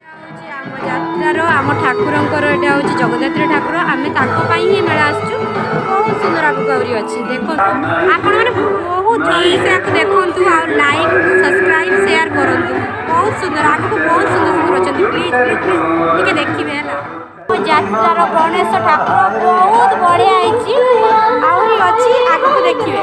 आम जात्रार आम ठाकुर यहाँ हूँ जगद्धात्री ठाकुर आम ही मेला आसचु बहुत सुंदर आगे आहरी अच्छी देखो आपण मैंने बहुत जल्दी से आपको देखु आ लाइक सब्सक्राइब शेयर करूँ बहुत सुंदर आगे को बहुत सुंदर सुंदर अच्छा प्लीज प्लीज प्लीज टे देखिए है जात्रार गणेश ठाकुर बहुत बढ़िया आहरी अच्छी आगे को देखिए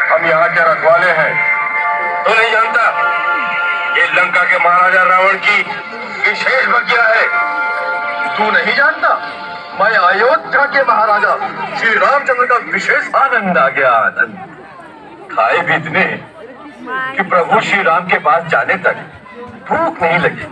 हम यहाँ के रखवाले हैं। तो नहीं जानता ये लंका के महाराजा रावण की विशेष बगिया है। तू नहीं जानता मैं अयोध्या के महाराजा श्री रामचंद्र का विशेष आनंद आ गया। आनंद खाए भी इतने कि प्रभु श्री राम के पास जाने तक भूख नहीं लगी।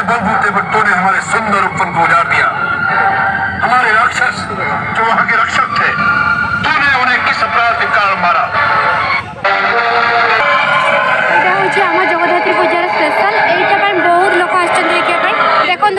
बलबूते ने हमारे सुंदर उपवन को उजाड़ दिया। हमारे राक्षस जो वहां के रक्षक थे, तूने उन्हें किस अपराध के कारण मारा? आम जगद्धात्री पूजार स्पेशल यहाँ बहुत लोग देखो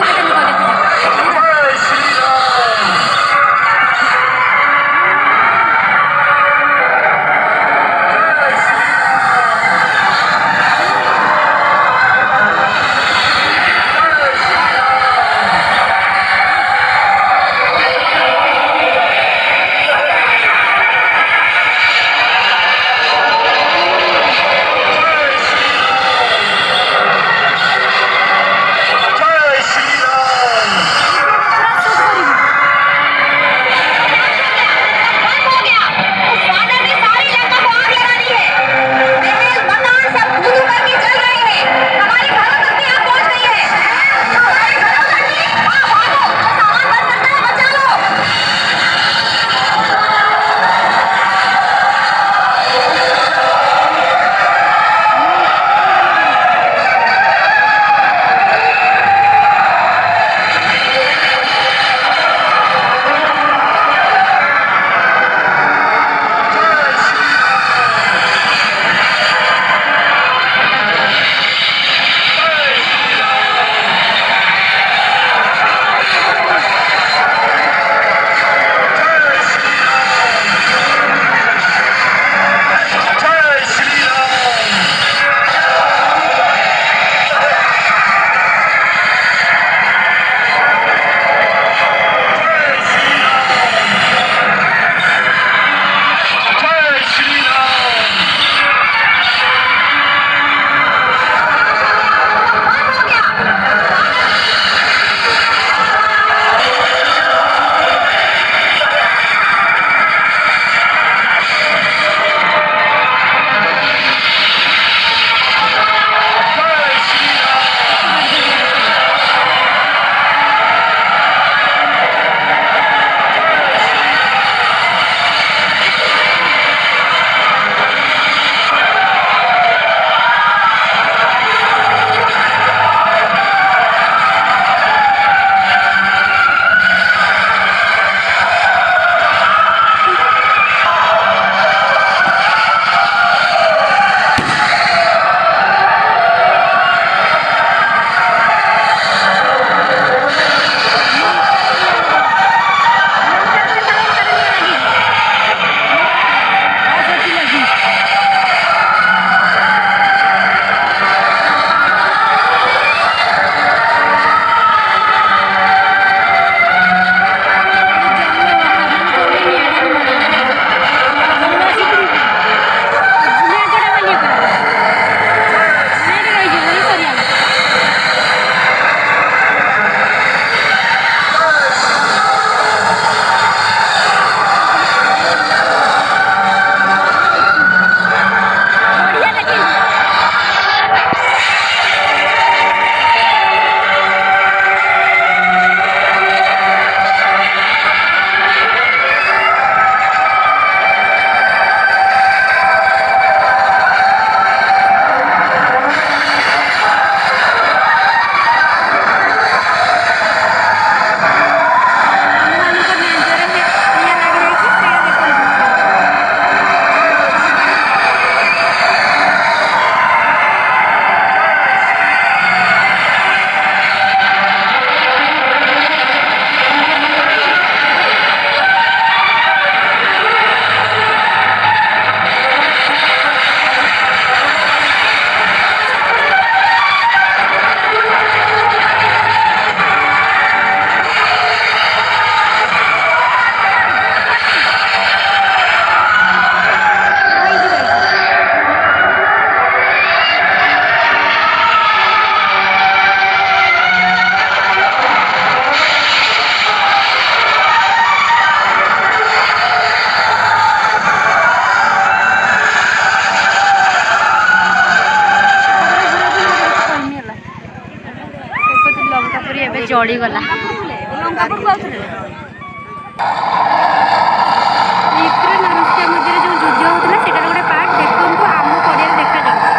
ଚଳିଗଲା। ବିକ୍ର ନୃତ୍ୟ ମଧ୍ୟରେ ଯେଉଁ ଯୁଦ୍ଧ ହେଉଥିଲା ସେଟାର ଗୋଟେ ପାର୍ଟ ଦେଖନ୍ତୁ ଆମ ପଡ଼ିଆରେ ଦେଖାଯାଉଛି।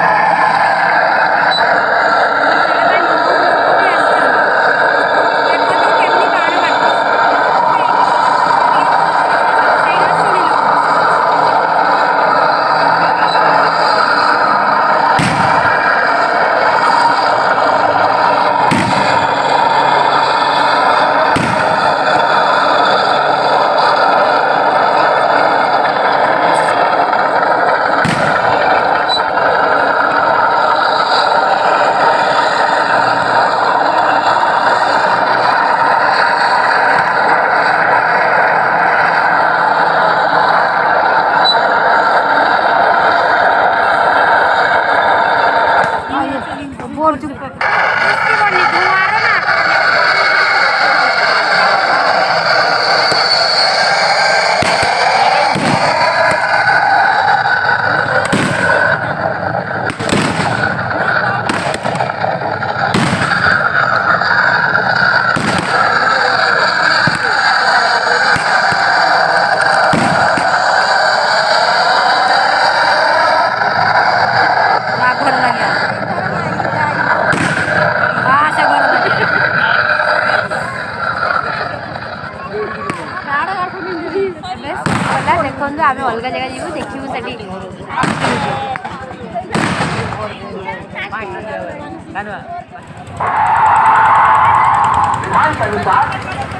ଦେଖନ୍ତୁ ଆମେ ଅଲଗା ଜାଗା ଯିବୁ ଦେଖିବୁ ସେଠି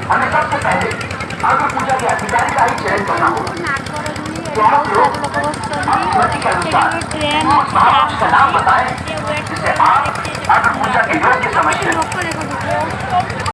हमें सबसे पहले अग्र पूजा के अधिकारी का ही चयन करना होगा। का नाम बताएं जिसे आप अग्र पूजा के योग्य समझते हैं।